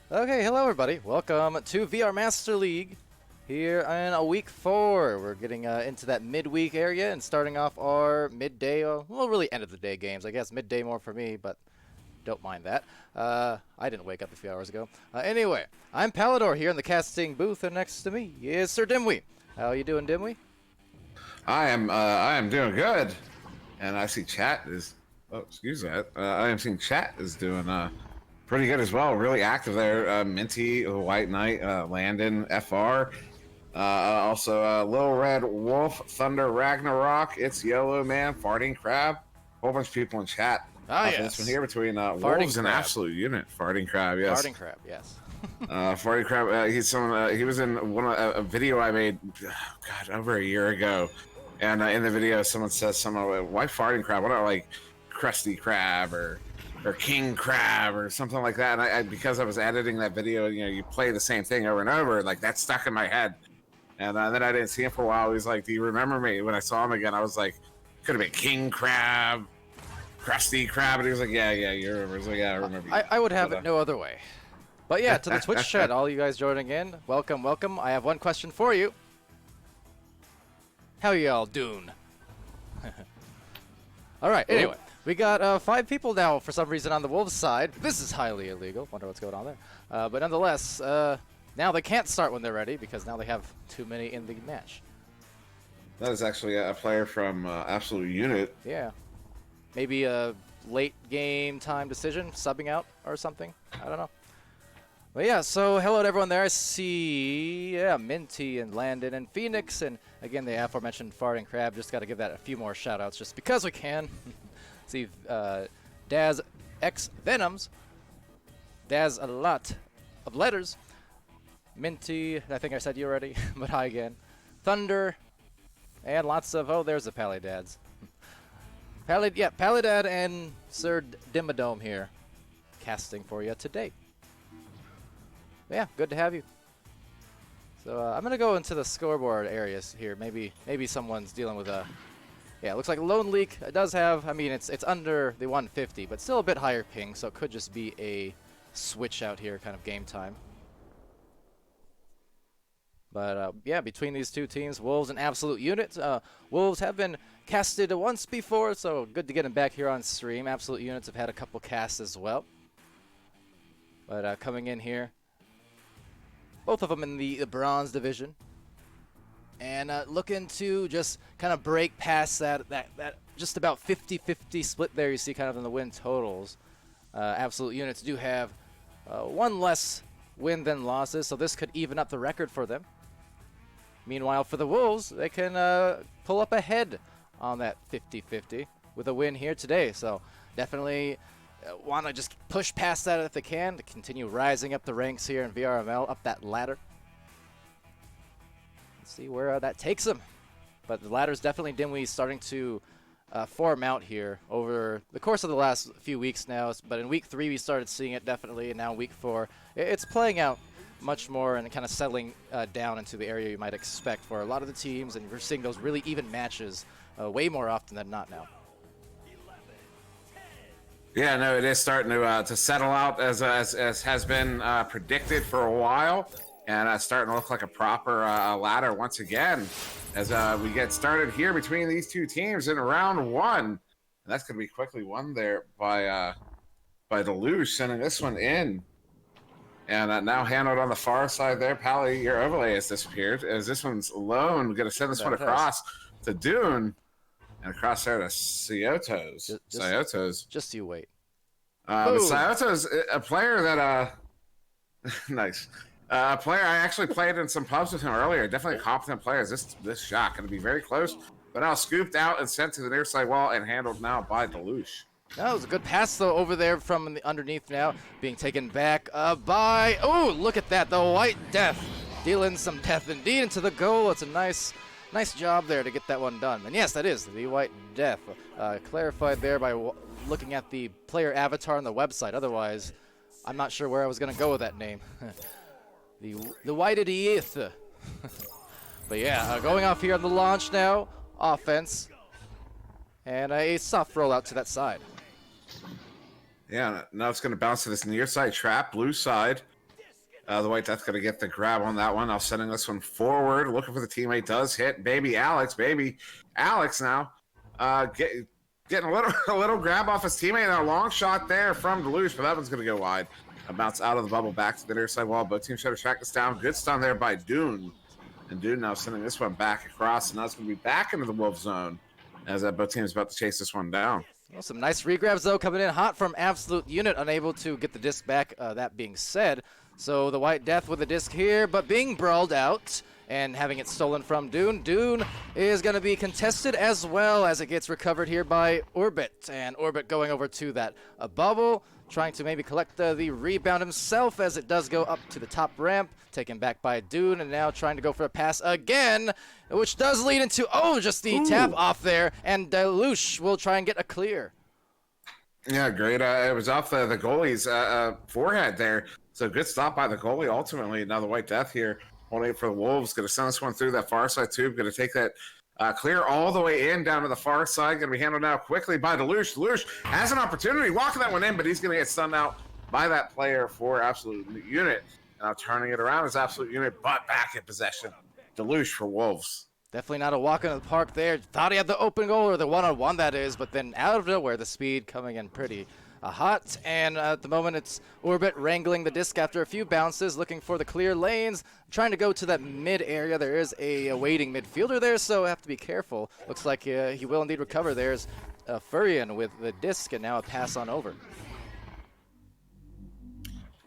Okay, hello everybody. Welcome to VR Master League here in a week 4. We're getting into that midweek area and starting off our midday, well, really end of the day games. I guess midday more for me, but don't mind that. I didn't wake up a few hours ago. Anyway, I'm Palidore here in the casting booth, and next to me is SirDimwi. How you doing, Dimwi? I am doing good, and I see chat is. Oh, excuse that. I am seeing chat is doing pretty good as well. Really active there. Minty, White Knight, Landon, FR. Also, Little Red Wolf, Thunder, Ragnarok. It's Yellow Man, Farting Crab. Whole bunch of people in chat. Yes. This one here between Farting Wolves and Crab. Absolute Unit. Farting Crab, yes. Farting Crab, yes. Farting Crab. He was in a video I made. God, over a year ago. And in the video, someone says why Farting Crab? What are like Krusty Krab or King Crab or something like that? And I because I was editing that video, you play the same thing over and over, like that stuck in my head. And then I didn't see him for a while. He was like, "Do you remember me?" When I saw him again, I was like, "Could have been King Crab, Krusty Krab." And he was like, "Yeah, you remember?" I was like, "Yeah, I remember you." I would have it no other way. But yeah, to the Twitch chat, all you guys joining in, welcome, welcome. I have one question for you. How y'all doing? Alright, anyway, we got 5 people now for some reason on the Wolves side. This is highly illegal. Wonder what's going on there. But nonetheless, now they can't start when they're ready because now they have too many in the match. That is actually a player from Absolute Unit. Yeah. Maybe a late game time decision, subbing out or something. I don't know. But yeah, so hello to everyone there. I see, Minty and Landon and Phoenix, and again, the aforementioned Farting Crab. Just got to give that a few more shout-outs just because we can. See, Daz X Venoms. Daz a lot of letters. Minty, I think I said you already, but hi again. Thunder, and lots of, oh, there's the Palidads. Palidad and SirDimwi here, casting for you today. Yeah, good to have you. So I'm gonna go into the scoreboard areas here. Maybe someone's dealing with a. Yeah, it looks like Lone Leak. It does have. I mean, it's under the 150, but still a bit higher ping. So it could just be a switch out here, kind of game time. But yeah, between these two teams, Wolves and Absolute Unit. Wolves have been casted once before, so good to get them back here on stream. Absolute Units have had a couple casts as well. But coming in here. Both of them in the bronze division. And looking to just kind of break past that just about 50-50 split there you see kind of in the win totals. Absolute Units do have one less win than losses, so this could even up the record for them. Meanwhile, for the Wolves, they can pull up ahead on that 50-50 with a win here today. So definitely want to just push past that if they can to continue rising up the ranks here in VRML, up that ladder. Let's see where that takes them. But the ladder's definitely Dimwi starting to form out here over the course of the last few weeks now. But in week 3 we started seeing it definitely, and now week 4 it's playing out much more and kind of settling down into the area you might expect for a lot of the teams, and we're seeing those really even matches way more often than not now. Yeah, no, it is starting to settle out as has been predicted for a while, and starting to look like a proper ladder once again as we get started here between these two teams in round 1. And that's going to be quickly won there by Deluge, sending this one in. And now handled on the far side there. Pally, your overlay has disappeared as this one's alone. We're going to send this one across to Dune. And across there to Sciotos. Just you wait. Sciotos, a player that, nice. A player I actually played in some pubs with him earlier. Definitely a competent player. This shot going to be very close. But now scooped out and sent to the near side wall and handled now by Deluge. That was a good pass, though, over there from the underneath now. Being taken back by... Oh, look at that. The White Death dealing some death indeed into the goal. It's a nice job there to get that one done. And yes, that is the White Death. Clarified there by looking at the player avatar on the website. Otherwise, I'm not sure where I was going to go with that name. the White Death. But yeah, going off here on the launch now. Offense. And a soft rollout to that side. Yeah, now it's going to bounce to this near side trap, blue side. The White Death going to get the grab on that one. Now sending this one forward, looking for the teammate. Does hit Baby Alex. Baby Alex now getting a little grab off his teammate. And a long shot there from Deluge, but that one's going to go wide. A bounce out of the bubble back to the near side wall. Both teams try to track this down. Good stun there by Dune. And Dune now sending this one back across. And now it's going to be back into the Wolf zone as both teams about to chase this one down. Well, some nice regrabs, though, coming in hot from Absolute Unit, unable to get the disc back. That being said, so the White Death with the disc here, but being brawled out and having it stolen from Dune. Dune is going to be contested as well as it gets recovered here by Orbit. And Orbit going over to that bubble, trying to maybe collect the rebound himself as it does go up to the top ramp, taken back by Dune, and now trying to go for a pass again, which does lead into, just the tap off there, and Deluge will try and get a clear. Yeah, great. It was off the goalie's forehead there. So good stop by the goalie ultimately. Now the White Death here, holding it for the Wolves, going to send this one through that far side tube, going to take that clear all the way in down to the far side. Going to be handled now quickly by Deluge. Deluge has an opportunity, walking that one in, but he's going to get stunned out by that player for Absolute Unit. Now turning it around is Absolute Unit, but back in possession. Deluge for Wolves. Definitely not a walk in the park there. Thought he had the open goal, or the one-on-one that is, but then out of nowhere, the speed coming in pretty hot. And at the moment, it's Orbit wrangling the disc after a few bounces, looking for the clear lanes, trying to go to that mid area. There is a waiting midfielder there, so have to be careful. Looks like he will indeed recover. There's Furion with the disc, and now a pass on over.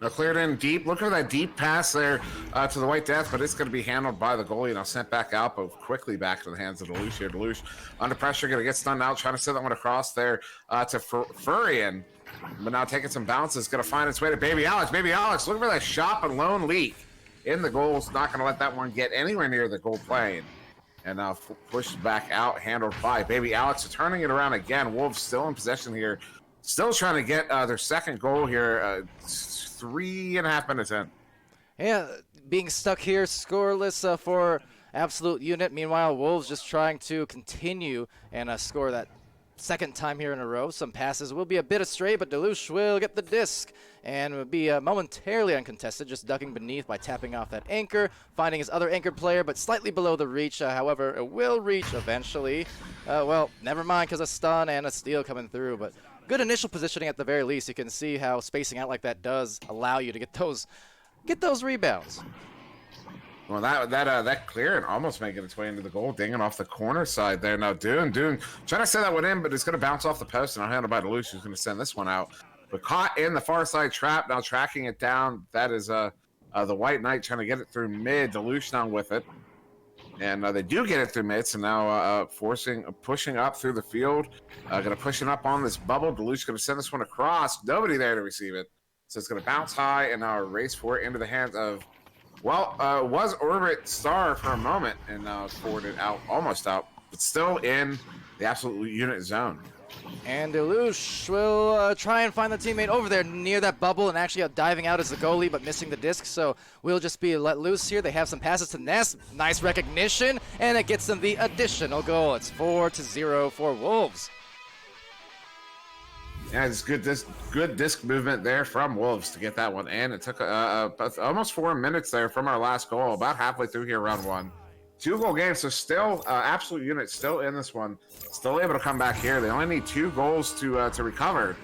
Now cleared in deep. Look at that deep pass there to the White Death, but it's going to be handled by the goalie. Now sent back out, but quickly back to the hands of Deluge here. Deluge under pressure, going to get stunned out, trying to send that one across there to Furion. But now taking some bounces, going to find its way to Baby Alex. Baby Alex, looking for that shot and lone leak in the goals. Not going to let that one get anywhere near the goal plane. And now pushed back out, handled by Baby Alex. Turning it around again. Wolves still in possession here. Still trying to get their second goal here. 3.5 minutes in. Yeah, being stuck here, scoreless for Absolute Unit. Meanwhile, Wolves just trying to continue and score that second time here in a row. Some passes will be a bit astray, but Deluge will get the disc and will be momentarily uncontested, just ducking beneath by tapping off that anchor, finding his other anchored player, but slightly below the reach. However, it will reach eventually. Well, never mind, because a stun and a steal coming through, but good initial positioning at the very least. You can see how spacing out like that does allow you to get those rebounds. Well, that clear and almost making its way into the goal, dinging off the corner side there. Now Dune trying to send that one in, but it's going to bounce off the post, and I'll handle by Deluge, who's going to send this one out. But caught in the far side trap, now tracking it down. That is the White Knight trying to get it through mid. Deluge now with it. And they do get it through mid, so now pushing up through the field. Going to push it up on this bubble. Deluge going to send this one across. Nobody there to receive it. So it's going to bounce high, and now a race for it into the hands of, was Orbit Star for a moment, and now forwarded out, almost out, but still in the Absolute Unit zone. And Deluge will try and find the teammate over there near that bubble, and actually diving out as the goalie, but missing the disc. So we'll just be let loose here. They have some passes to Ness. Nice recognition, and it gets them the additional goal. It's 4-0 for Wolves. Yeah, it's good disc movement there from Wolves to get that one in. It took almost 4 minutes there from our last goal, about halfway through here, round one. 2-goal game, so still Absolute Unit still in this one, still able to come back here. They only need 2 goals to recover,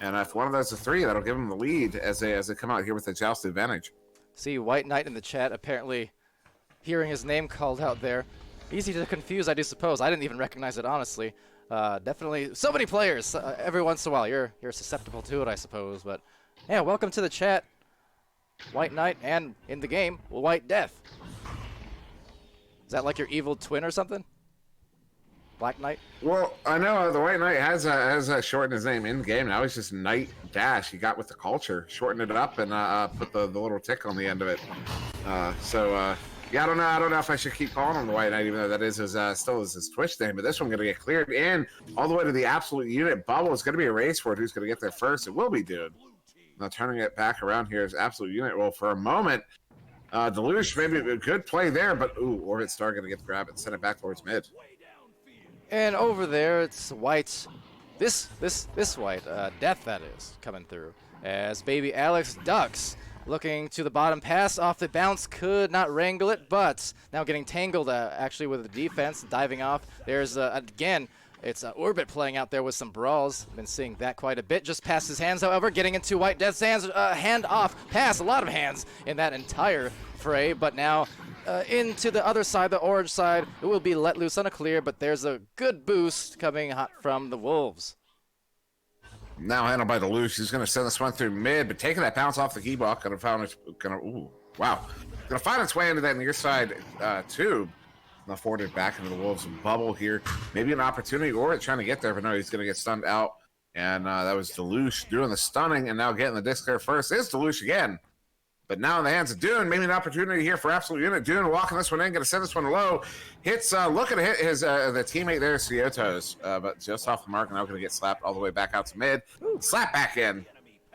and if one of those is 3, that'll give them the lead as they come out here with a joust advantage. See White Knight in the chat apparently hearing his name called out there. Easy to confuse, I do suppose. I didn't even recognize it, honestly. Definitely so many players. Every once in a while, you're susceptible to it, I suppose. But yeah, welcome to the chat, White Knight, and in the game, White Death. Is that like your evil twin or something? Black Knight? Well, I know the White Knight has shortened his name in the game. Now he's just Knight Dash. He got with the culture, shortened it up, and put the little tick on the end of it. Yeah, I don't know if I should keep calling him the White Knight, even though that is his still is his Twitch name. But this one going to get cleared in all the way to the Absolute Unit bubble. It's going to be a race for it. Who's going to get there first? It will be Dude. Now turning it back around here is Absolute Unit. Well, for a moment, Deluge maybe a good play there, but Orbit Star going to get the grab and send it back towards mid. And over there, it's White. This White Death, that is, coming through as Baby Alex ducks looking to the bottom pass off the bounce, could not wrangle it, but now getting tangled actually with the defense, diving off. There's again, it's Orbit playing out there with some brawls. Been seeing that quite a bit. Just past his hands, however, getting into White Death's hands, hand off pass, a lot of hands in that entire fray, but now into the other side, the orange side, it will be let loose on a clear, but there's a good boost coming hot from the Wolves. Now handled by Deluxe. He's going to send this one through mid, but taking that bounce off the key block, going to find its way into that near side tube. Now forwarded back into the Wolves bubble here. Maybe an opportunity, or trying to get there, but no, he's going to get stunned out. And that was Deluxe doing the stunning, and now getting the disc there first is Deluxe again. But now in the hands of Dune, maybe an opportunity here for Absolute Unit. Dune walking this one in, going to send this one low. Hits, looking to hit his the teammate there, Ciotos, but just off the mark, now going to get slapped all the way back out to mid. Slap back in,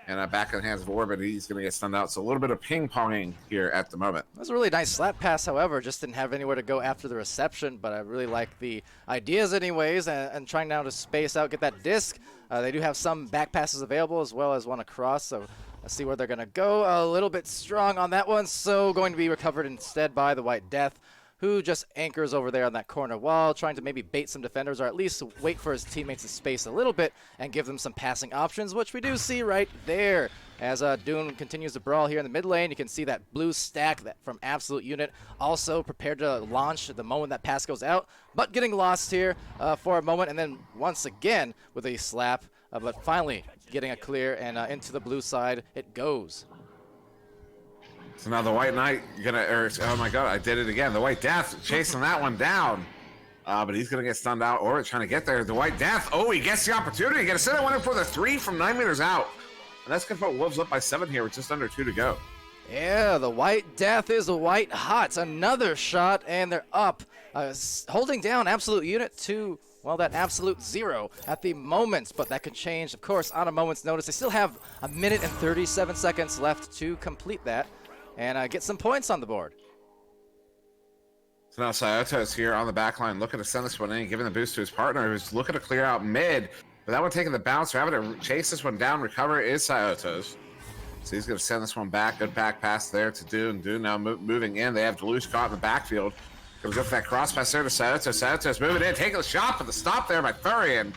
and back in the hands of Orbit. He's going to get stunned out. So a little bit of ping-ponging here at the moment. That was a really nice slap pass, however, just didn't have anywhere to go after the reception, but I really like the ideas anyways, and trying now to space out, get that disc. They do have some back passes available as well as one across, so let's see where they're going to go. A little bit strong on that one, so going to be recovered instead by the White Death, who just anchors over there on that corner wall, trying to maybe bait some defenders or at least wait for his teammates to space a little bit and give them some passing options, which we do see right there. As Dune continues to brawl here in the mid lane, you can see that blue stack that from Absolute Unit also prepared to launch the moment that pass goes out, but getting lost here for a moment, and then once again with a slap, but finally getting a clear, and into the blue side it goes. So now the White Knight oh my god, I did it again. The White Death chasing that one down. But he's going to get stunned out, or trying to get there. The White Death, he gets the opportunity. Going to send that one in for the 3 from 9 meters out. And that's going to put Wolves up by 7 here with just under 2 to go. Yeah, the White Death is white hot. Another shot, and they're up. Holding down Absolute Unit to, well, that absolute 0 at the moment, but that could change, of course, on a moment's notice. They still have 1 minute and 37 seconds left to complete that and get some points on the board. So now Ciotos here on the back line, looking to send this one in, giving the boost to his partner, who's looking to clear out mid. But that one taking the bounce, having to chase this one down, recover is Ciotos. So he's going to send this one back. Good back pass there to Dune. Dune now moving in. They have Deluxe caught in the backfield. Going to go for that cross pass there to Ciotos. Ciotos moving in, taking the shot, but the stop there by Thurian.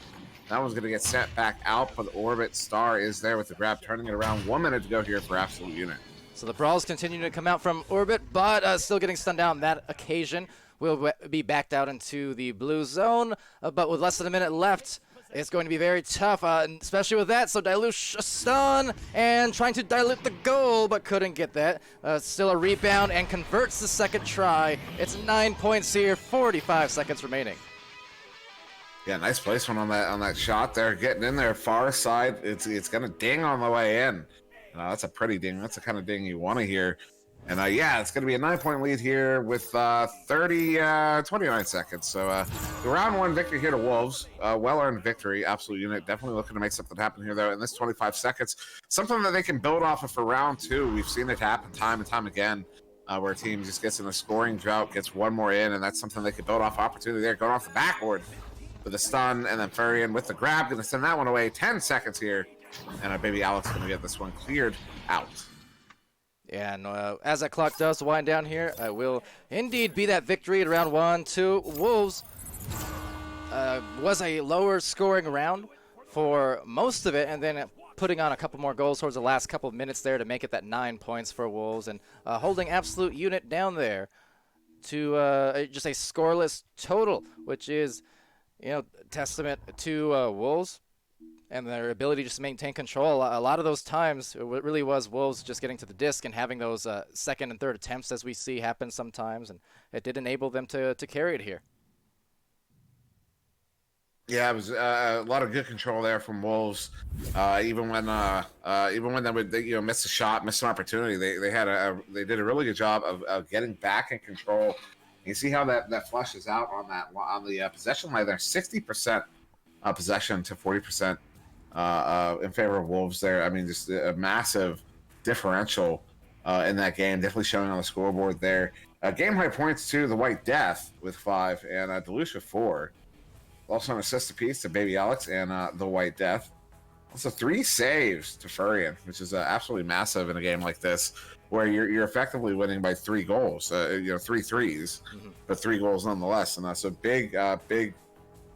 That one's going to get sent back out, but the Orbit Star is there with the grab, turning it around. 1 minute to go here for Absolute Unit. So the brawls continue to come out from Orbit, but still getting stunned down on that occasion. Will be backed out into the blue zone, but with less than a minute left, it's going to be very tough, especially with that. So dilute stun and trying to dilute the goal, but couldn't get that. Still a rebound and converts the second try. It's 9 points here, 45 seconds remaining. Yeah, nice placement on that shot there, getting in there far side. It's gonna ding on the way in. That's a pretty ding. That's the kind of ding you want to hear. And yeah, it's going to be a 9-point lead here with 29 seconds. So the round 1 victory here to Wolves. Well-earned victory. Absolute Unit definitely looking to make something happen here, though, in this 25 seconds. Something that they can build off of for round 2. We've seen it happen time and time again, where a team just gets in a scoring drought, gets one more in, and that's something they can build off opportunity there, going off the backboard with a stun, and then Furion with the grab, going to send that one away. 10 seconds here. And Baby Alex going to get this one cleared out. Yeah, and as that clock does wind down here, I will indeed be that victory at round 1. 2 Wolves was a lower scoring round for most of it, and then putting on a couple more goals towards the last couple of minutes there to make it that 9 points for Wolves, and holding Absolute Unit down there to just a scoreless total, which is, testament to Wolves and their ability just to maintain control. A lot of those times, it really was Wolves just getting to the disc and having those second and third attempts, as we see happen sometimes, and it did enable them to carry it here. Yeah, it was a lot of good control there from Wolves. Even when they would miss a shot, miss an opportunity, they did a really good job of getting back in control. You see how that flushes out on the possession line there, 60% possession to 40%. In favor of Wolves there. I mean, just a massive differential in that game, definitely showing on the scoreboard there. Game high points to the White Death with 5 and Deluxe with 4. Also an assist apiece to Baby Alex and the White Death. So 3 saves to Furion, which is absolutely massive in a game like this, where you're effectively winning by 3 goals. 3 threes, but 3 goals nonetheless. And that's a big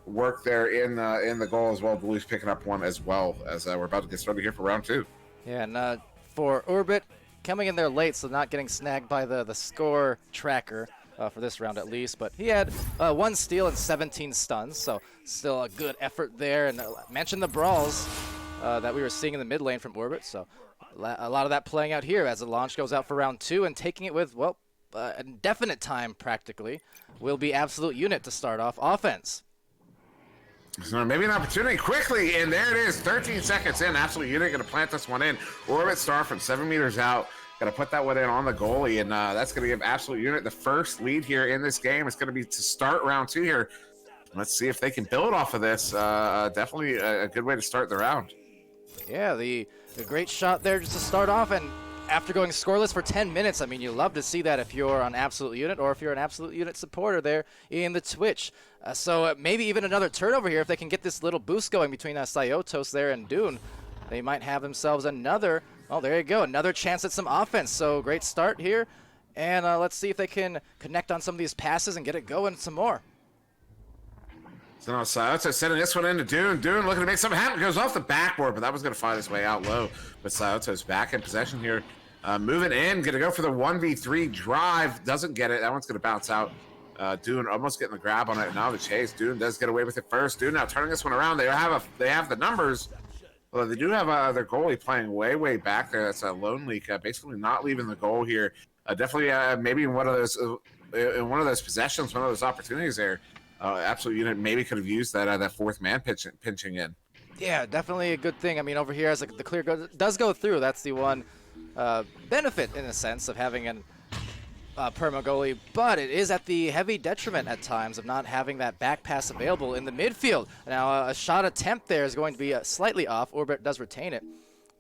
work there in the goal as well. Blues picking up one as well as we're about to get started here for round 2. Yeah, and for Orbit, coming in there late, so not getting snagged by the score tracker for this round at least. But he had 1 steal and 17 stuns, so still a good effort there. And mentioned the brawls that we were seeing in the mid lane from Orbit, so a lot of that playing out here as the launch goes out for round 2 and taking it with, well, indefinite time practically will be Absolute Unit to start off offense. So maybe an opportunity quickly, and there it is, 13 seconds in. Absolute Unit going to plant this one in. Orbit Star from 7 meters out. Going to put that one in on the goalie, and that's going to give Absolute Unit the first lead here in this game. It's going to be to start round 2 here. Let's see if they can build off of this. Definitely a good way to start the round. Yeah, the great shot there just to start off, and after going scoreless for 10 minutes, I mean, you love to see that if you're on Absolute Unit or if you're an Absolute Unit supporter there in the Twitch. So maybe even another turnover here if they can get this little boost going between Sayotos there and Dune. They might have themselves another, oh, there you go, another chance at some offense. So great start here, and let's see if they can connect on some of these passes and get it going some more. So now Sayoto sending this one into Dune. Dune looking to make something happen. Goes off the backboard, but that was going to find its way out low. But Sayoto's back in possession here. Moving in, going to go for the 1v3 drive. Doesn't get it. That one's going to bounce out. Dune almost getting the grab on it. Now the chase. Dune does get away with it first. Dune now turning this one around. They have the numbers. Well, they do have their goalie playing way back there. That's a lone leak. Basically not leaving the goal here. Definitely maybe in one of those possessions, one of those opportunities there. Absolute Unit maybe could have used that fourth man pinching in. Yeah, definitely a good thing. I mean, over here as the clear does go through, that's the one benefit in a sense of having an perma goalie, but it is at the heavy detriment at times of not having that back pass available in the midfield. Now, a shot attempt there is going to be slightly off. Orbit does retain it.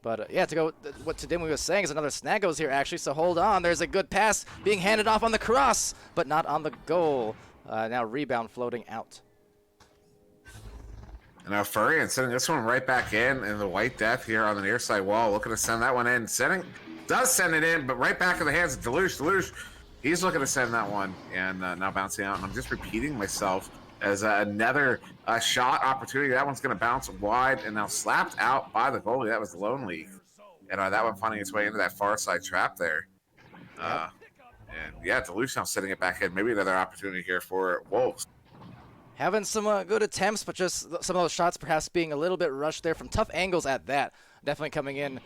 But yeah, to go what SirDimwi was saying is another snag goes here actually, so hold on. There's a good pass being handed off on the cross, but not on the goal. Now rebound floating out. And now Furion sending this one right back in the White Death here on the near side wall, looking to send that one in. Does send it in, but right back in the hands of Deluge. Deluge, he's looking to send that one, and now bouncing out. And I'm just repeating myself as another shot opportunity. That one's going to bounce wide and now slapped out by the goalie. That was Lone League. And that one finding its way into that far side trap there. And yeah, Deluge now setting it back in. Maybe another opportunity here for Wolves. Having some good attempts, but just some of those shots perhaps being a little bit rushed there from tough angles at that. Definitely coming in,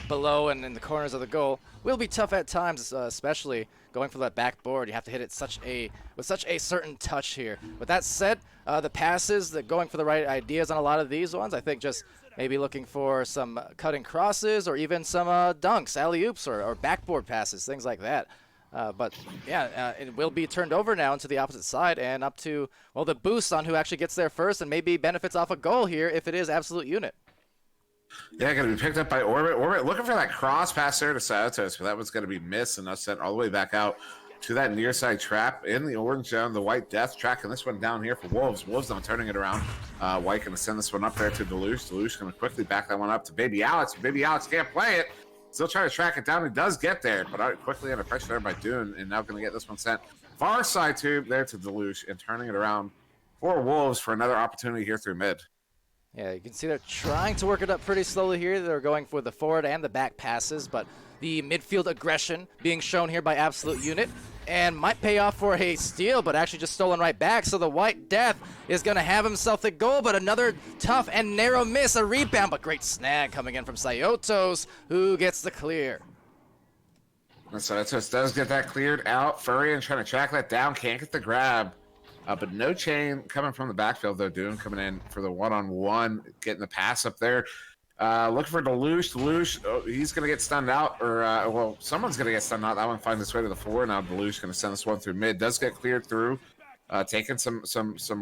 below and in the corners of the goal will be tough at times, especially going for that backboard. You have to hit it with such a certain touch here. With that said, the passes, going for the right ideas on a lot of these ones, I think just maybe looking for some cutting crosses or even some dunks, alley-oops, or backboard passes, things like that. But yeah, it will be turned over now into the opposite side and up to, well, the boost on who actually gets there first and maybe benefits off a goal here if it is Absolute Unit. Yeah, going to be picked up by Orbit. Orbit looking for that cross pass there to Sayotos, but that was going to be missed and that's sent all the way back out to that near side trap in the orange zone. The White Death tracking this one down here for Wolves. Wolves now turning it around. White going to send this one up there to Deluge. Deluge going to quickly back that one up to Baby Alex. Baby Alex can't play it. Still trying to track it down. He does get there, but quickly under pressure there by Dune, and now going to get this one sent far side tube there to Deluge and turning it around for Wolves for another opportunity here through mid. Yeah, you can see they're trying to work it up pretty slowly here. They're going for the forward and the back passes, but the midfield aggression being shown here by Absolute Unit and might pay off for a steal, but actually just stolen right back. So the White Death is going to have himself the goal, but another tough and narrow miss, a rebound, but great snag coming in from Sayotos, who gets the clear. And Sayotos does get that cleared out. Furion trying to track that down, can't get the grab. But no chain coming from the backfield, though. Dune coming in for the one-on-one, getting the pass up there. Looking for Deluge. Deluge, he's going to get stunned out, or, someone's going to get stunned out. That one finds its way to the floor. Now Deluge going to send this one through mid. Does get cleared through, taking some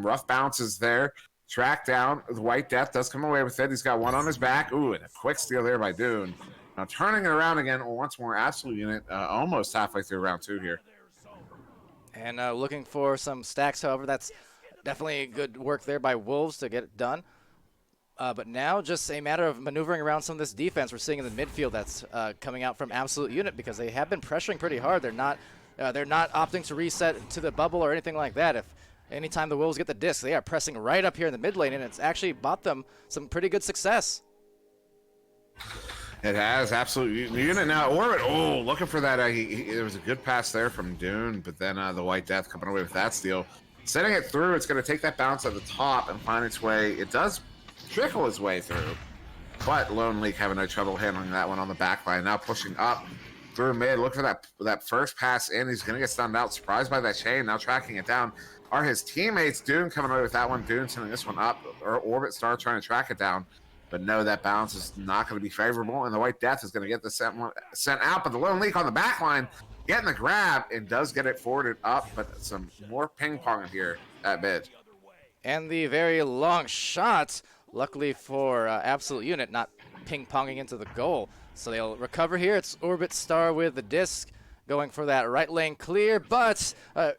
rough bounces there. Track down. The White Death does come away with it. He's got one on his back. Ooh, and a quick steal there by Dune. Now turning it around again once more. Absolute Unit, almost halfway through round 2 here. And looking for some stacks, however, that's definitely good work there by Wolves to get it done. But now just a matter of maneuvering around some of this defense we're seeing in the midfield that's coming out from Absolute Unit, because they have been pressuring pretty hard. They're not opting to reset to the bubble or anything like that. If anytime the Wolves get the disc, they are pressing right up here in the mid lane, and it's actually bought them some pretty good success. It has, Absolute Unit now. Orbit, oh, looking for that. There was a good pass there from Dune, but then the White Death coming away with that steal. Setting it through, it's going to take that bounce at the top and find its way. It does trickle its way through, but Lone Leak having no trouble handling that one on the back line. Now pushing up through mid. Look for that first pass in. He's going to get stunned out. Surprised by that chain. Now tracking it down are his teammates. Dune coming away with that one. Dune sending this one up. Or Orbit Star trying to track it down. But no, that bounce is not going to be favorable, and the White Death is going to get the sent out. But the Lone Leak on the back line getting the grab and does get it forwarded up, but some more ping-pong here at mid. And the very long shot, luckily for Absolute Unit, not ping-ponging into the goal. So they'll recover here. It's Orbit Star with the disc, going for that right lane clear, but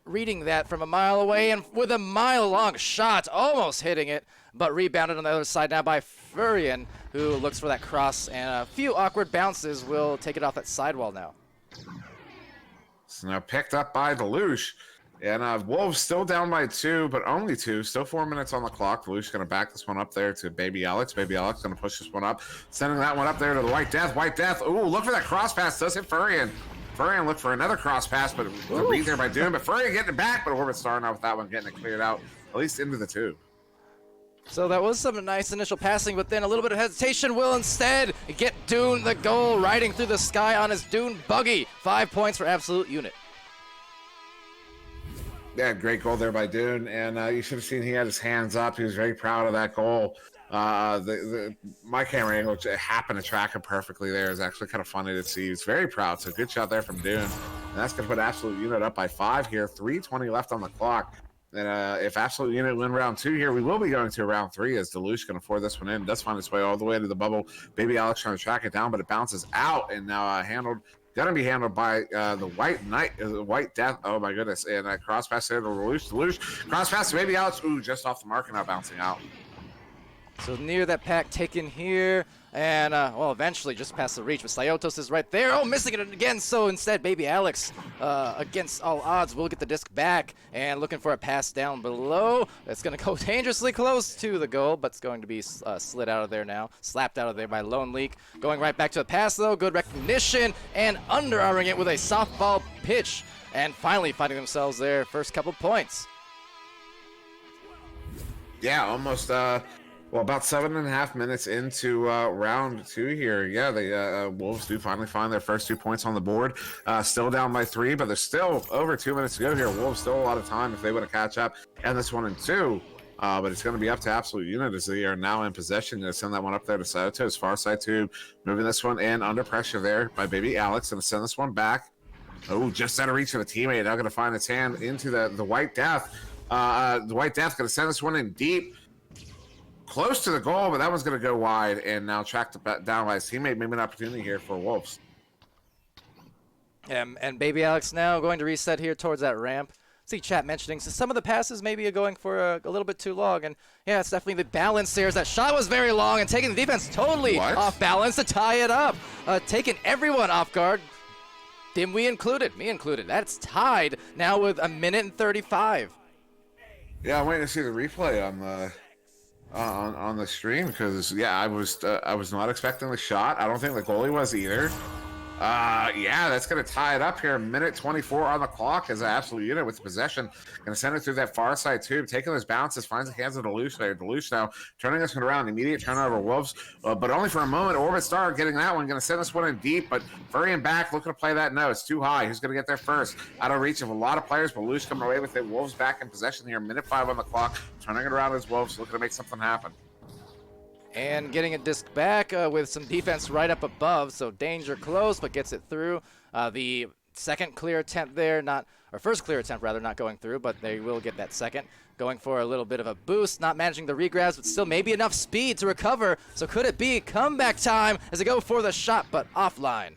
reading that from a mile away, and with a mile-long shot, almost hitting it, but rebounded on the other side now by Furion, who looks for that cross, and a few awkward bounces will take it off that sidewall now. So now picked up by Deluge. And Wolves still down by 2, but only 2. Still 4 minutes on the clock. Deluge going to back this one up there to Baby Alex. Baby Alex going to push this one up. Sending that one up there to the White Death. White Death. Ooh, look for that cross pass. Does hit Furion. Furion looked for another cross pass, but the read there by Doom. But Furion getting it back, but Orbit Star now with that one getting it cleared out, at least into the 2. So that was some nice initial passing, but then a little bit of hesitation will instead get Dune the goal, riding through the sky on his Dune buggy. 5 points for Absolute Unit. Yeah, great goal there by Dune, and you should have seen he had his hands up. He was very proud of that goal. My camera angle happened to track him perfectly there. It's actually kind of funny to see. He's very proud, so good shot there from Dune. And that's going to put Absolute Unit up by 5 here. 3:20 left on the clock. And if Absolute Unit win round 2 here, we will be going to round 3 as Deluge going to pour this one in. Does find its way all the way to the bubble. Baby Alex trying to track it down, but it bounces out and now going to be handled by the White Knight, the White Death. Oh my goodness! And cross pass there to Deluge. Cross pass to Baby Alex. Ooh, just off the mark and now bouncing out. So near that pack taken here, and well, eventually just past the reach, but Sciotos is right there. Oh, missing it again. So instead, Baby Alex, against all odds, will get the disc back and looking for a pass down below. That's going to go dangerously close to the goal, but it's going to be slid out of there now, slapped out of there by Lone Leak. Going right back to the pass though, good recognition, and underarming it with a softball pitch, and finally finding themselves their first couple points. Yeah, almost. Well, about 7.5 minutes into round 2 here. Yeah, the Wolves do finally find their first 2 points on the board. Still down by 3, but there's still over 2 minutes to go here. Wolves still a lot of time if they want to catch up and this one in 2. But it's going to be up to Absolute Unit as they are now in possession. Going to send that one up there to Sciotos, far side tube. Moving this one in under pressure there by Baby Alex. Going to send this one back. Oh, just out of reach of the teammate. Now going to find its hand into the White Death. The White Death going to send this one in deep. Close to the goal, but that one's going to go wide and now tracked down by his teammate. Maybe an opportunity here for Wolves. And Baby Alex now going to reset here towards that ramp. See chat mentioning so some of the passes maybe are going for a little bit too long. And yeah, it's definitely the balance there. That shot was very long and taking the defense totally off balance to tie it up. Taking everyone off guard. Dimwi included, me included. That's tied now with 1:35. Yeah, I'm waiting to see the replay on the stream because I was not expecting the shot. I don't think the goalie was either. Yeah, that's going to tie it up here. 1:24 on the clock as an Absolute Unit with possession. Going to send it through that far side tube, taking those bounces, finds the hands of Deluge there. Deluge now turning this one around. Immediate turnover, Wolves, but only for a moment. Orbit Star getting that one. Going to send this one in deep, but Furion back, looking to play that. No, it's too high. Who's going to get there first? Out of reach of a lot of players, but Deluge coming away with it. Wolves back in possession here. 1:05 on the clock. Turning it around as Wolves, looking to make something happen. And getting a disc back with some defense right up above, so danger close, but gets it through. The second clear attempt there, first clear attempt rather, not going through, but they will get that second. Going for a little bit of a boost, not managing the regrabs, but still maybe enough speed to recover. So could it be comeback time as they go for the shot, but offline?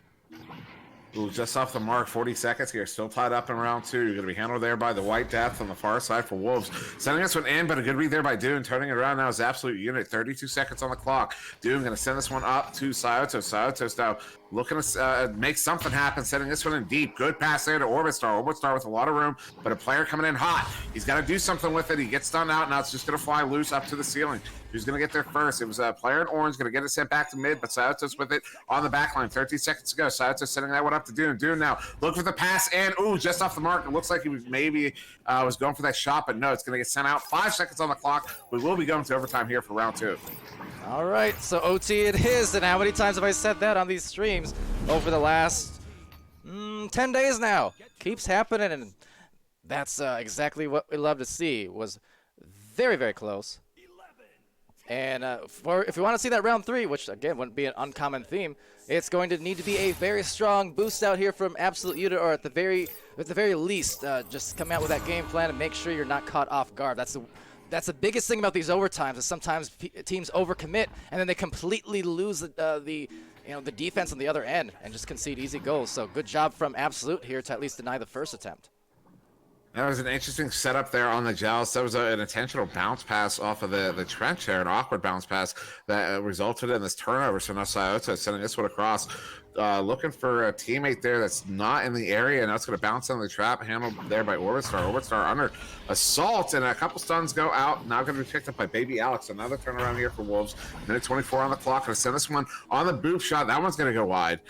Ooh, just off the mark, 40 seconds here. Still tied up in round 2. You're going to be handled there by the White Death on the far side for Wolves. Sending this one in, but a good read there by Dune. Turning it around now is Absolute Unit. 32 seconds on the clock. Dune going to send this one up to Sayotos. Sayotos now looking to make something happen. Sending this one in deep. Good pass there to Orbitstar. Orbitstar with a lot of room, but a player coming in hot. He's got to do something with it. He gets done out. Now it's just going to fly loose up to the ceiling. Who's going to get there first? It was a player in orange going to get it sent back to mid, but Sayotos with it on the back line. 13 seconds to go. Sayotos sending that one up to Dune. Dune now look for the pass, and ooh, just off the mark. It looks like he was maybe was going for that shot, but no, it's going to get sent out. 5 seconds on the clock. We will be going to overtime here for round 2. All right, so OT it is. And how many times have I said that on these streams over the last 10 days now? Keeps happening, and that's exactly what we love to see. Was very, very close. And if we want to see that round 3, which again wouldn't be an uncommon theme, it's going to need to be a very strong boost out here from Absolute Unit, or at the very least, just come out with that game plan and make sure you're not caught off guard. That's the biggest thing about these overtimes, is sometimes teams overcommit and then they completely lose the defense on the other end and just concede easy goals. So good job from Absolute here to at least deny the first attempt. That was an interesting setup there on the Joust. That was an intentional bounce pass off of the trench there, an awkward bounce pass that resulted in this turnover. So now Sayotos sending this one across, looking for a teammate there that's not in the area, and that's going to bounce on the trap, handled there by Orbitstar. Orbitstar under assault, and a couple stuns go out. Now going to be picked up by Baby Alex. Another turnaround here for Wolves. Minute 24 on the clock. Going to send this one on the boop shot. That one's going to go wide.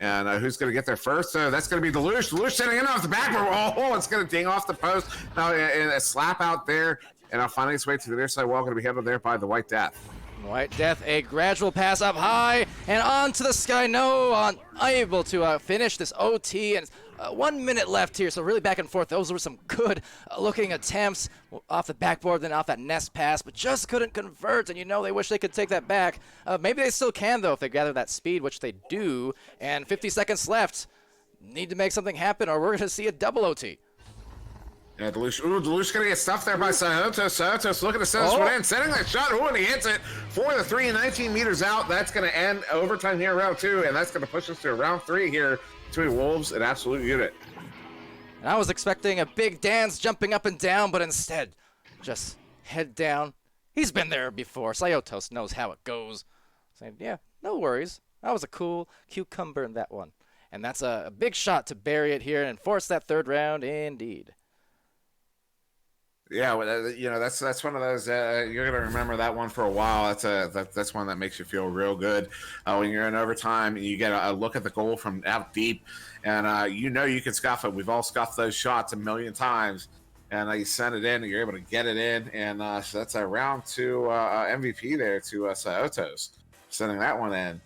And who's going to get there first? That's going to be Deluge. Deluge sending it off the back. Oh, it's going to ding off the post. Now a slap out there, and finding its way to the near side wall. Going to be handled there by the White Death. White Death, a gradual pass up high and onto the sky. No, unable to finish this OT, and 1 minute left here, so really back and forth. Those were some good looking attempts off the backboard, then off that nest pass, but just couldn't convert, and they wish they could take that back. Maybe they still can, though, if they gather that speed, which they do, and 50 seconds left. Need to make something happen, or we're going to see a double OT. Yeah, Deluge going to get stuffed there by Sayotos. Sayotos looking to send this one in, sending that shot. And he hits it for the 3, 19 meters out. That's going to end overtime here, round 2, and that's going to push us to round 3 here between Wolves and Absolute Unit. And I was expecting a big dance jumping up and down, but instead, just head down. He's been there before. Sayotos knows how it goes. Saying, yeah, no worries. That was a cool cucumber in that one. And that's a big shot to bury it here and force that third round indeed. Yeah, that's one of those. You're gonna remember that one for a while. That's one that makes you feel real good when you're in overtime. You get a look at the goal from out deep, and you can scuff it. We've all scuffed those shots a million times, and you send it in, and you're able to get it in, and so that's a round 2 MVP there to Sayotos, sending that one in.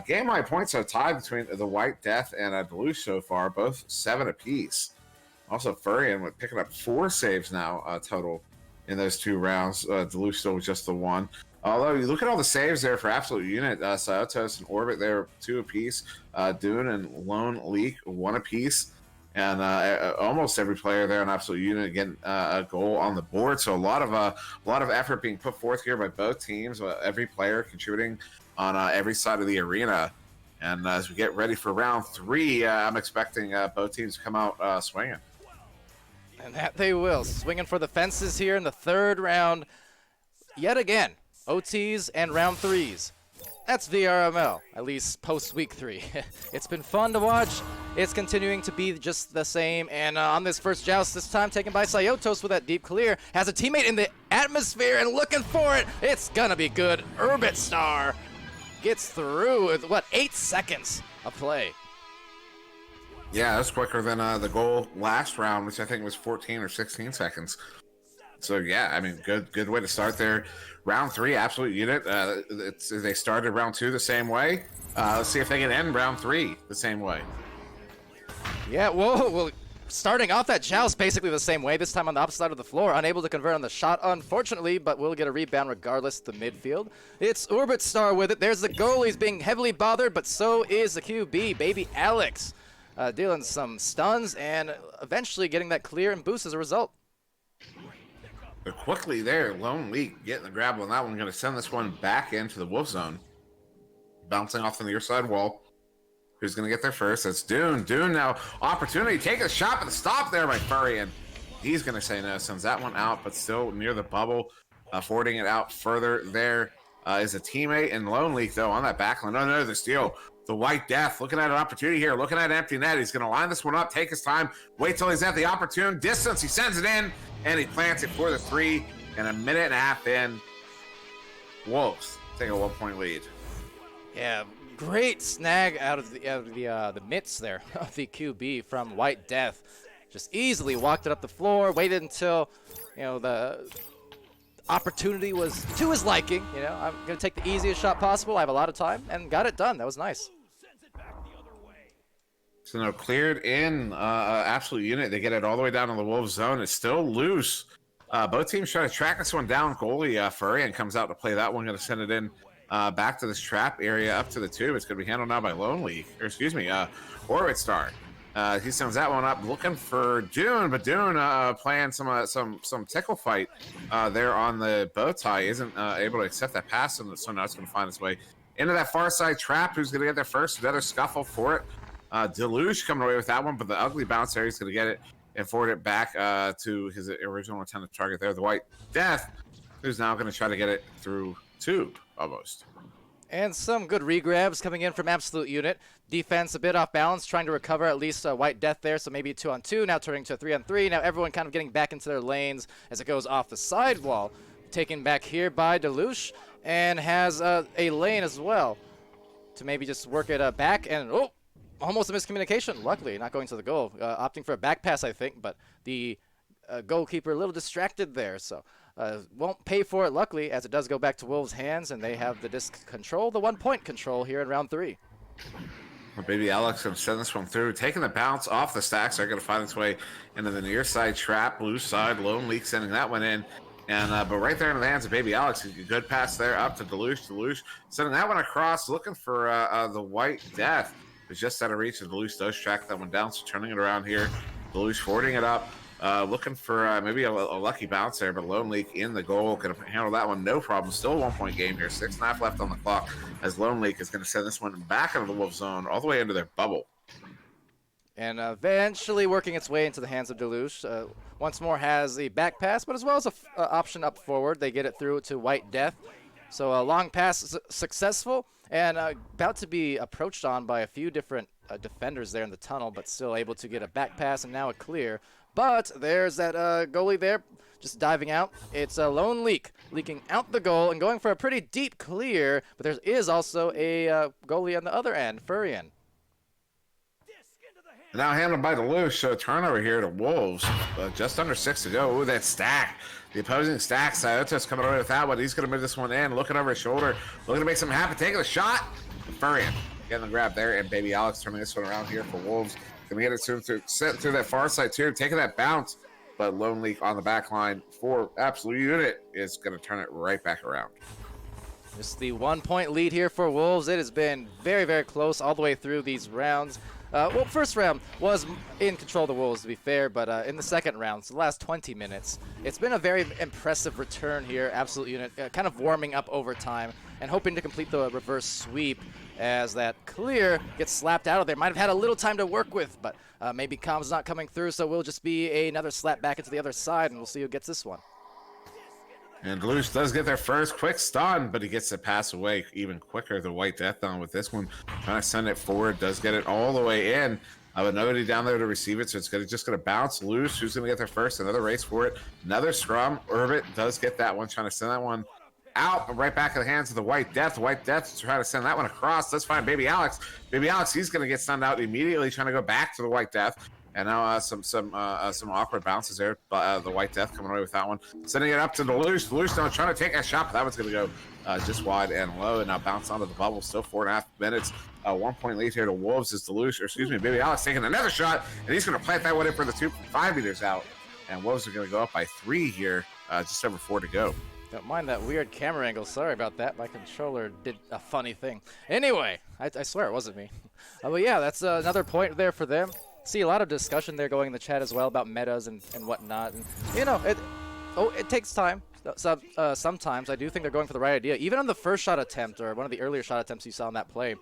Game-wide points are tied between the White Death and Deluge so far, both 7 apiece. Also, Furion with picking up 4 saves now total in those 2 rounds. Deluge still with just the 1. Although you look at all the saves there for Absolute Unit, Sayotos and Orbit there 2 apiece. Dune and Lone Leak 1 apiece. And almost every player there on Absolute Unit getting a goal on the board. So a lot of effort being put forth here by both teams. Every player contributing on every side of the arena. And as we get ready for round 3, I'm expecting both teams to come out swinging. And that they will. Swinging for the fences here in the 3rd round. Yet again, OTs and round 3s. That's VRML, at least post-week 3. It's been fun to watch. It's continuing to be just the same. And on this first joust, this time taken by Sayotos with that deep clear. Has a teammate in the atmosphere and looking for it. It's going to be good. Orbitstar gets through with, 8 seconds of play. Yeah, that's quicker than the goal last round, which I think was 14 or 16 seconds. So, yeah, I mean, good way to start there. Round 3, Absolute Unit. They started round 2 the same way. Let's see if they can end round 3 the same way. Yeah, well, starting off that joust basically the same way, this time on the opposite side of the floor. Unable to convert on the shot, unfortunately, but will get a rebound regardless to the midfield. It's Orbitstar with it. There's the goal. He's being heavily bothered, but so is the QB, Baby Alex. Dealing some stuns and eventually getting that clear and boost as a result. But quickly there, Lone Leak getting the grab on that one. Going to send this one back into the Wolf zone. Bouncing off the near side wall. Who's going to get there first? That's Dune. Dune now, opportunity, take a shot, but the stop there by Furrion. He's going to say no, sends that one out, but still near the bubble, forwarding it out further. There is a teammate in Lone Leak, though, on that backline. No, the steal. The White Death looking at an opportunity here, looking at an empty net. He's going to line this one up, take his time, wait till he's at the opportune distance. He sends it in, and he plants it for the 3. And a minute and a half in, Wolves take a 1-point lead. Yeah, great snag out of the midst there of the QB from White Death. Just easily walked it up the floor, waited until, the opportunity was to his liking. I'm going to take the easiest shot possible. I have a lot of time, and got it done. That was nice. So now cleared in absolute unit. They get it all the way down to the Wolves zone. It's still loose. Both teams try to track this one down. Goalie Furrion comes out to play that one. Going to send it in back to this trap area up to the tube. It's going to be handled now by Lone League, Orbit Star. He sends that one up, looking for Dune, but Dune playing some tickle fight there on the bow tie, isn't able to accept that pass, and so now it's going to find its way into that far side trap. Who's going to get there first? Another scuffle for it. Deluge coming away with that one, but the ugly bounce there, he's going to get it and forward it back to his original intended target there, the White Death, who's now going to try to get it through tube almost. And some good regrabs coming in from Absolute Unit. Defense a bit off balance, trying to recover at least White Death there, so maybe 2-on-2, now turning to a 3-on-3. Now everyone kind of getting back into their lanes as it goes off the sidewall. Taken back here by Deluge, and has a lane as well to maybe just work it back, and almost a miscommunication. Luckily, not going to the goal. Opting for a back pass, I think, but the goalkeeper a little distracted there, so won't pay for it, luckily, as it does go back to Wolves' hands, and they have the disc control, the 1-point control here in round 3. Well, Baby Alex going to send this one through, taking the bounce off the stacks. They're going to find its way into the near side trap, blue side, Lone Leak sending that one in. And but right there in the hands of Baby Alex, a good pass there up to Deluge. Deluge sending that one across, looking for the White Death. It's just out of reach, and Deluge does track that one down, so turning it around here. Deluge forwarding it up, looking for maybe a lucky bounce there, but Lone Leak in the goal, can handle that one, no problem. Still a 1-point game here, 6.5 left on the clock, as Lone Leak is going to send this one back into the Wolf zone, all the way into their bubble. And eventually working its way into the hands of Deluge. Once more has the back pass, but as well as an option up forward. They get it through to White Death. So a long pass successful, and about to be approached on by a few different defenders there in the tunnel, but still able to get a back pass and now a clear. But there's that goalie there just diving out. It's a Lone Leak leaking out the goal and going for a pretty deep clear, but there is also a goalie on the other end, Furrion. Now handled by Deluge, so turnover here to Wolves. Just under 6 to go. Ooh, that stack. The opposing stack, Scioto's coming away with that one. He's going to move this one in, looking over his shoulder, looking to make something happen, taking a shot. Furrion getting the grab there, and Baby Alex turning this one around here for Wolves. Going to get it through that far side too, taking that bounce, but Lone Leak on the back line for Absolute Unit is going to turn it right back around. Just the 1-point lead here for Wolves. It has been very, very close all the way through these rounds. Well, first round was in control of the Wolves, to be fair, but in the second round, so the last 20 minutes, it's been a very impressive return here. Absolute Unit kind of warming up over time and hoping to complete the reverse sweep as that clear gets slapped out of there. Might have had a little time to work with, but maybe Com's not coming through, so we'll just be another slap back into the other side, and we'll see who gets this one. And Deluge does get their first quick stun, but he gets to pass away even quicker. The White Death on with this one, trying to send it forward, does get it all the way in. But nobody down there to receive it, so it's just going to bounce loose. Who's going to get there first? Another race for it. Another scrum. Orbit does get that one, trying to send that one out, but right back in the hands of the White Death. The White Death is trying to send that one across. Let's find Baby Alex. Baby Alex, he's going to get stunned out immediately, trying to go back to the White Death. And now some awkward bounces there. But the White Death coming away with that one. Sending it up to Deluge. Deluge now trying to take a shot, but that one's going to go just wide and low. And now bounce onto the bubble. Still 4.5 minutes. 1-point lead here to Wolves is Deluge. Or excuse me, Baby Alex taking another shot. And he's going to plant that one in for the 2 from 5 meters out. And Wolves are going to go up by 3 here. Just over 4 to go. Don't mind that weird camera angle. Sorry about that. My controller did a funny thing. Anyway, I swear it wasn't me. But yeah, that's another point there for them. See a lot of discussion there going in the chat as well about metas and whatnot. And, you know, it takes time. Sometimes I do think they're going for the right idea. Even on the first shot attempt or one of the earlier shot attempts you saw in that play,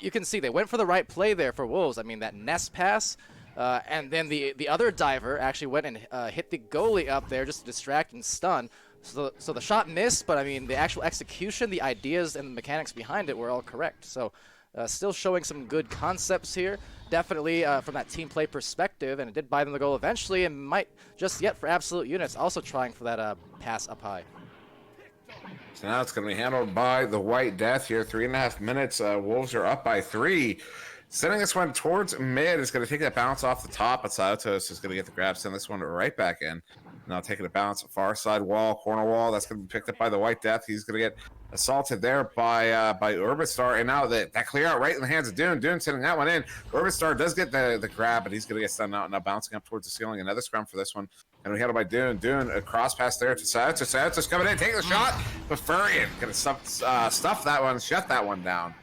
you can see they went for the right play there for Wolves. I mean, that nest pass, and then the other diver actually went and hit the goalie up there just to distract and stun. So the shot missed, but I mean, the actual execution, the ideas, and the mechanics behind it were all correct. So still showing some good concepts here. Definitely from that team play perspective, and it did buy them the goal eventually, and might just yet for Absolute Units also trying for that pass up high. So now it's going to be handled by the White Death here. 3.5 minutes. Wolves are up by 3. Sending this one towards mid is going to take that bounce off the top. But Saotos is going to get the grab, send this one right back in. Now taking a bounce, far side wall, corner wall. That's going to be picked up by the White Death. He's going to get assaulted there by Urbistar. And now that clear out right in the hands of Dune. Dune sending that one in. Urbistar does get the grab, but he's going to get stunned out. Now bouncing up towards the ceiling. Another scrum for this one. And we handled by Dune. Dune, a cross pass there to Saotos. Saotos coming in, taking the shot. But Furion going to stuff that one, shut that one down.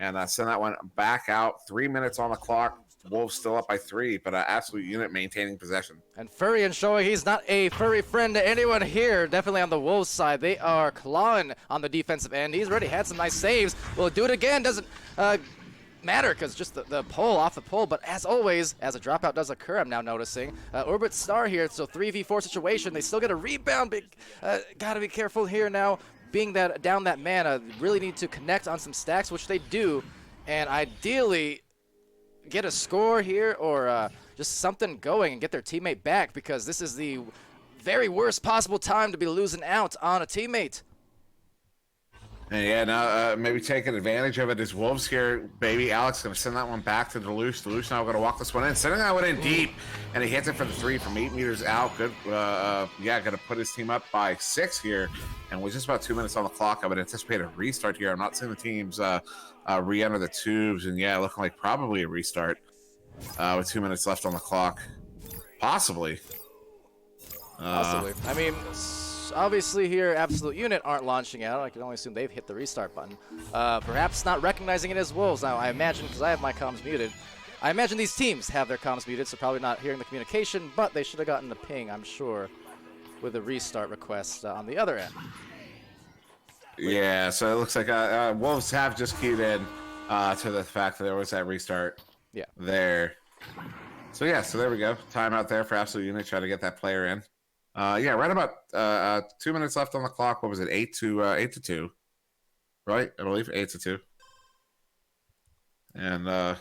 And send that one back out. 3 minutes on the clock. Wolves still up by 3, but Absolute Unit maintaining possession. And Furion showing he's not a furry friend to anyone here. Definitely on the Wolves side. They are clawing on the defensive end. He's already had some nice saves. Will do it again. Doesn't matter because just the pull off the pull. But as always, as a dropout does occur, I'm now noticing. Orbit Star here, so 3v4 situation. They still get a rebound. Gotta be careful here now. Being that down that mana, really need to connect on some stacks, which they do. And ideally get a score here or just something going and get their teammate back, because this is the very worst possible time to be losing out on a teammate. And yeah, now maybe taking advantage of it is Wolves here. Baby Alex going to send that one back to Deluxe. Deluxe now going to walk this one in. Sending that one in deep, and he hits it for the 3 from 8 meters out. Good. Yeah, going to put his team up by 6 here. And with just about 2 minutes on the clock, I would anticipate a restart here. I'm not seeing the teams re-enter the tubes. And yeah, looking like probably a restart with 2 minutes left on the clock. Possibly. Possibly. I mean, obviously here, Absolute Unit aren't launching out. I can only assume they've hit the restart button. Perhaps not recognizing it as Wolves. Now, I imagine, because I have my comms muted, I imagine these teams have their comms muted, so probably not hearing the communication, but they should have gotten the ping, I'm sure, with a restart request on the other end. Yeah, so it looks like Wolves have just keyed in to the fact that there was that restart there. So yeah, so there we go. Timeout there for Absolute Unit, try to get that player in. Yeah, right about 2 minutes left on the clock. What was it? 8 to 2, right? I believe 8 to 2. And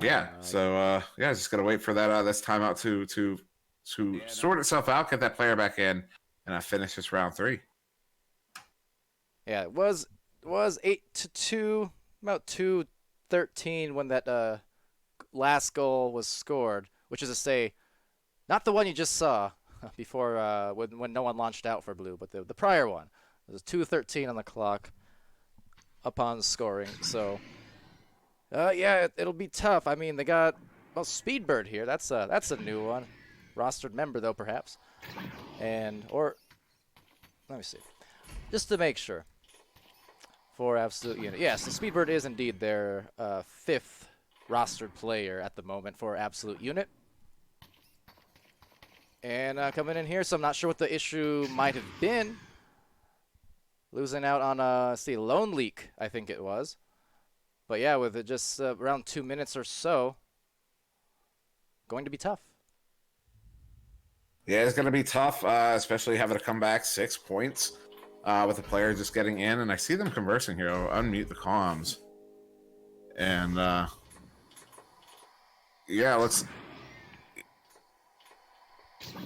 yeah, so yeah, just gotta wait for that this timeout to sort itself out, get that player back in, and finish this round 3. Yeah, it was 8 to 2, about 2:13 when that last goal was scored, which is to say, not the one you just saw before when no one launched out for blue, but the prior one. It was 2:13 on the clock upon scoring. So yeah, it'll be tough. I mean, they got Speedbird here. That's a new one, rostered member though perhaps, or let me see, just to make sure for Absolute Unit. Yes, the Speedbird is indeed their 5th rostered player at the moment for Absolute Unit. And coming in here, so I'm not sure what the issue might have been. Losing out on, Lone Leak, I think it was. But yeah, with it just around 2 minutes or so, going to be tough. Yeah, it's going to be tough, especially having to come back 6 points with the player just getting in. And I see them conversing here. I'll unmute the comms. And yeah, let's...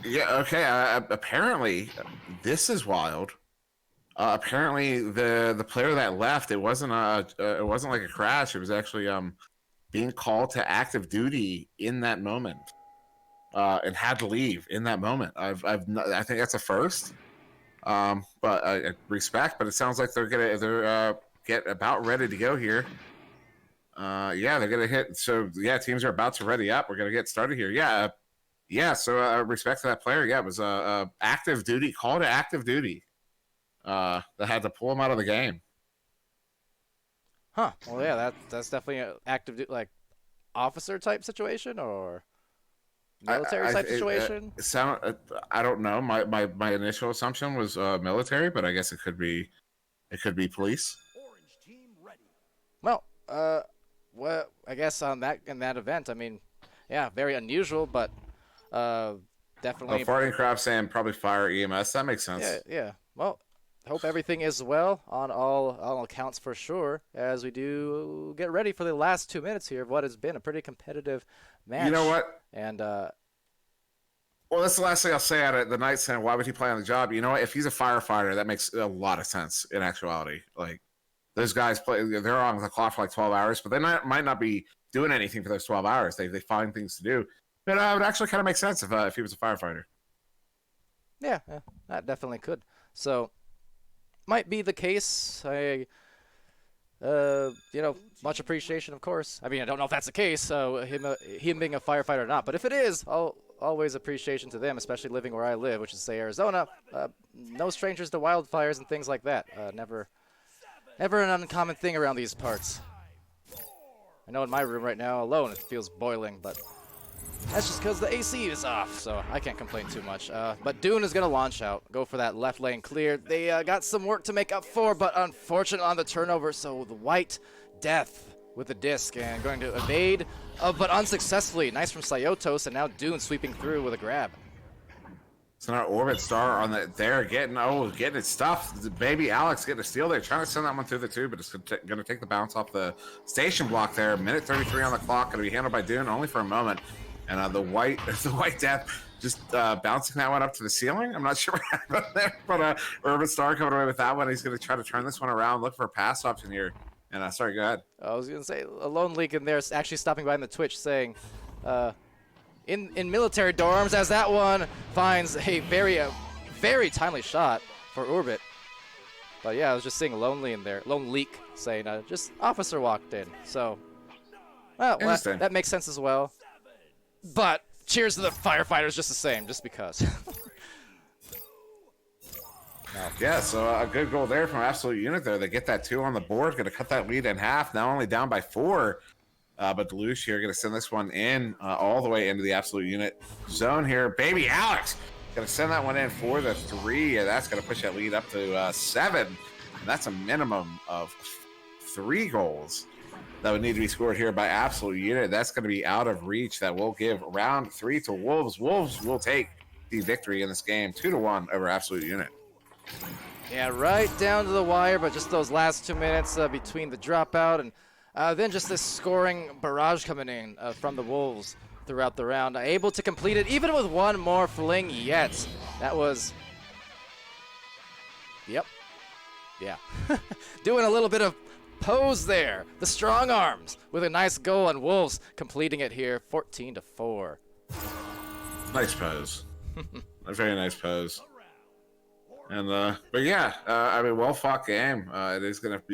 Yeah, okay. Apparently, this is wild. Apparently, the player that left, it wasn't like a crash. It was actually being called to active duty in that moment, and had to leave in that moment. I think that's a first. But I respect. But it sounds like they're get about ready to go here. Yeah, they're gonna hit. So yeah, teams are about to ready up. We're gonna get started here. Yeah. Yeah, so respect to that player. Yeah, it was active duty, call to active duty. That had to pull him out of the game. Huh. Well, yeah, that's definitely an active, like, officer type situation or military type situation. I don't know. My initial assumption was military, but I guess it could be police. Well, well, I guess on that in that event, I mean, yeah, very unusual, but definitely. Farting crap saying probably fire EMS. That makes sense. Yeah. Well, hope everything is well on all accounts for sure as we do get ready for the last 2 minutes here of what has been a pretty competitive match. You know what? And well, that's the last thing I'll say at it. The night saying, why would he play on the job? You know what? If he's a firefighter, that makes a lot of sense in actuality. Like, those guys they're on the clock for like 12 hours, but they might not be doing anything for those 12 hours. They find things to do. But it would actually kind of make sense if he was a firefighter. Yeah, that definitely could. So, might be the case. Much appreciation, of course. I mean, I don't know if that's the case, him being a firefighter or not. But if it is, always appreciation to them, especially living where I live, which is, say, Arizona. No strangers to wildfires and things like that. Never an uncommon thing around these parts. I know in my room right now alone it feels boiling, but that's just because the AC is off, so I can't complain too much. But Dune is going to launch out, go for that left lane clear. They got some work to make up for, but unfortunate on the turnover, so the White Death with the disc and going to evade, but unsuccessfully. Nice from Sayotos, and now Dune sweeping through with a grab. So now Orbit Star on there getting it stuffed. The baby Alex getting a steal there, trying to send that one through the tube, but it's going to take the bounce off the station block there. Minute 33 on the clock, going to be handled by Dune only for a moment. And the White Death just bouncing that one up to the ceiling. I'm not sure what happened there, but Urban Star coming away with that one. He's going to try to turn this one around, look for a pass option here. And sorry, go ahead. I was going to say, a lone leak in there, actually stopping by in the Twitch saying, in military dorms, as that one finds a very timely shot for Orbit. But yeah, I was just seeing Lone Leak saying, just officer walked in. So, well, that makes sense as well. But cheers to the firefighters just the same, just because. Yeah, so a good goal there from Absolute Unit there. They get that 2 on the board, going to cut that lead in half, now only down by 4. But Deluche here going to send this one in all the way into the Absolute Unit zone here. Baby Alex going to send that one in for the 3. That's going to push that lead up to 7. And that's a minimum of 3 goals that would need to be scored here by Absolute Unit. That's going to be out of reach. That will give round 3 to Wolves. Wolves will take the victory in this game 2-1 over Absolute Unit. Yeah, right down to the wire, but just those last 2 minutes between the dropout and then just this scoring barrage coming in from the Wolves throughout the round. Able to complete it even with one more fling yet. That was... Yep. Yeah. Doing a little bit of pose there. The strong arms with a nice goal, and Wolves completing it here 14-4. Nice pose. A very nice pose. And but yeah, I mean, well fought game. It is going to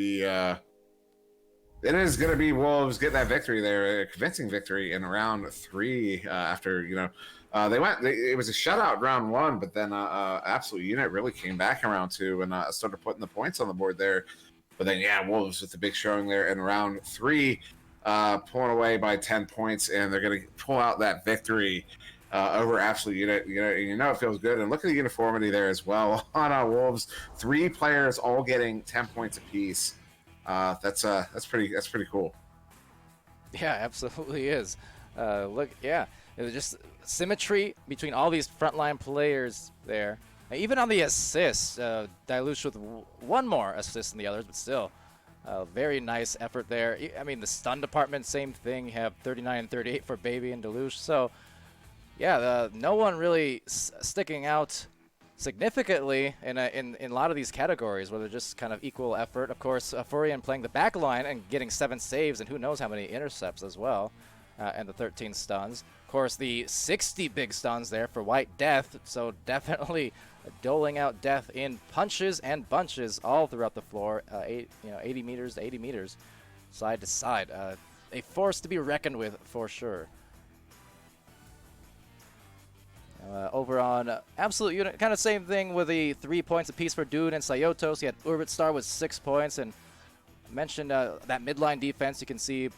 be Wolves getting that victory there, a convincing victory in round 3 after, it was a shutout round 1, but then Absolute Unit really came back in round 2 and started putting the points on the board there. But then, yeah, Wolves with the big showing there in round 3, pulling away by 10 points, and they're going to pull out that victory over Absolute Unit. It feels good. And look at the uniformity there as well on Wolves. 3 players all getting 10 points apiece. That's pretty cool. Yeah, absolutely is. Look, yeah, it was just symmetry between all these frontline players there. Even on the assists, Dilush with one more assist than the others, but still, very nice effort there. I mean, the stun department, same thing. You have 39 and 38 for Baby and Delush. So, yeah, no one really sticking out significantly in a lot of these categories where they're just kind of equal effort. Of course, Furion playing the back line and getting 7 saves and who knows how many intercepts as well, and the 13 stuns. Of course, the 60 big stuns there for White Death, so definitely doling out death in punches and bunches all throughout the floor, 80 meters to 80 meters, side to side. A force to be reckoned with for sure. Over on Absolute Unit, kind of same thing with the 3 points apiece for Dune and Sayotos. You had Orbit Star with 6 points, and mentioned that midline defense you can see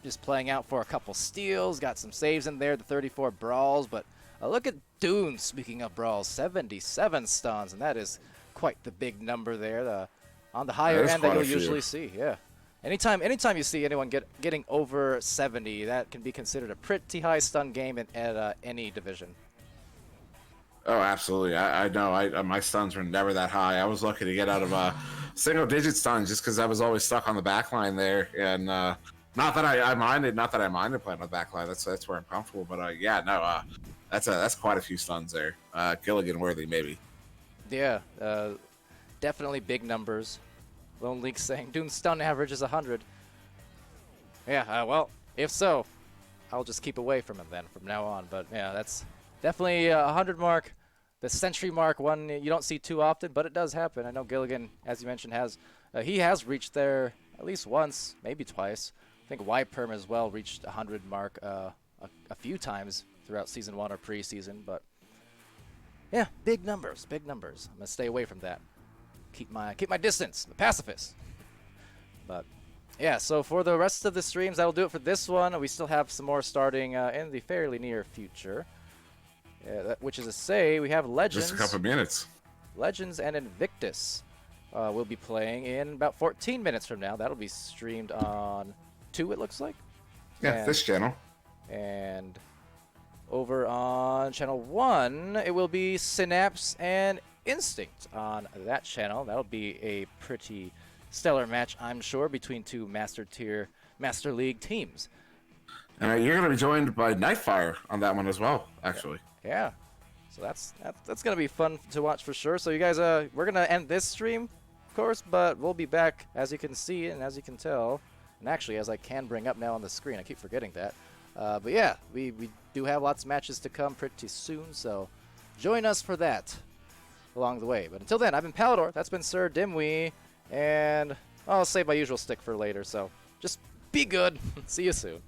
just playing out for a couple steals, got some saves in there, the 34 brawls, but look at Dune, speaking of brawls, 77 stuns, and that is quite the big number there, on the higher end that you'll usually see, yeah. anytime you see anyone getting over 70, that can be considered a pretty high stun game at any division. Oh, absolutely. I know. My stuns were never that high. I was lucky to get out of a single-digit stun just because I was always stuck on the back line there. And not that I minded playing on the back line. That's where I'm comfortable. But yeah, no, that's quite a few stuns there. Gilligan worthy, maybe. Yeah, definitely big numbers. Lone Leak saying Doom's stun average is 100. Yeah, well, if so, I'll just keep away from him then from now on. But yeah, that's definitely a 100 mark. The century mark, one you don't see too often, but it does happen. I know Gilligan, as you mentioned, he has reached there at least once, maybe twice. I think YPerm as well reached 100 mark a few times throughout Season 1 or preseason. But yeah, big numbers, big numbers. I'm gonna stay away from that. Keep my distance. I'm a pacifist. But yeah, so for the rest of the streams, that'll do it for this one. We still have some more starting in the fairly near future. Which is to say, we have Legends. Just a couple minutes. Legends and Invictus will be playing in about 14 minutes from now. That'll be streamed on 2, it looks like. Yeah, this channel. And over on channel 1, it will be Synapse and Instinct on that channel. That'll be a pretty stellar match, I'm sure, between two Master League teams. And you're going to be joined by Nightfire on that one as well, actually. Yeah. So that's going to be fun to watch for sure. So you guys, we're going to end this stream, of course, but we'll be back, as you can see and as you can tell. And actually, as I can bring up now on the screen, I keep forgetting that. But yeah, we do have lots of matches to come pretty soon, so join us for that along the way. But until then, I've been Palidore, that's been SirDimwi, and I'll save my usual stick for later, so just be good. See you soon.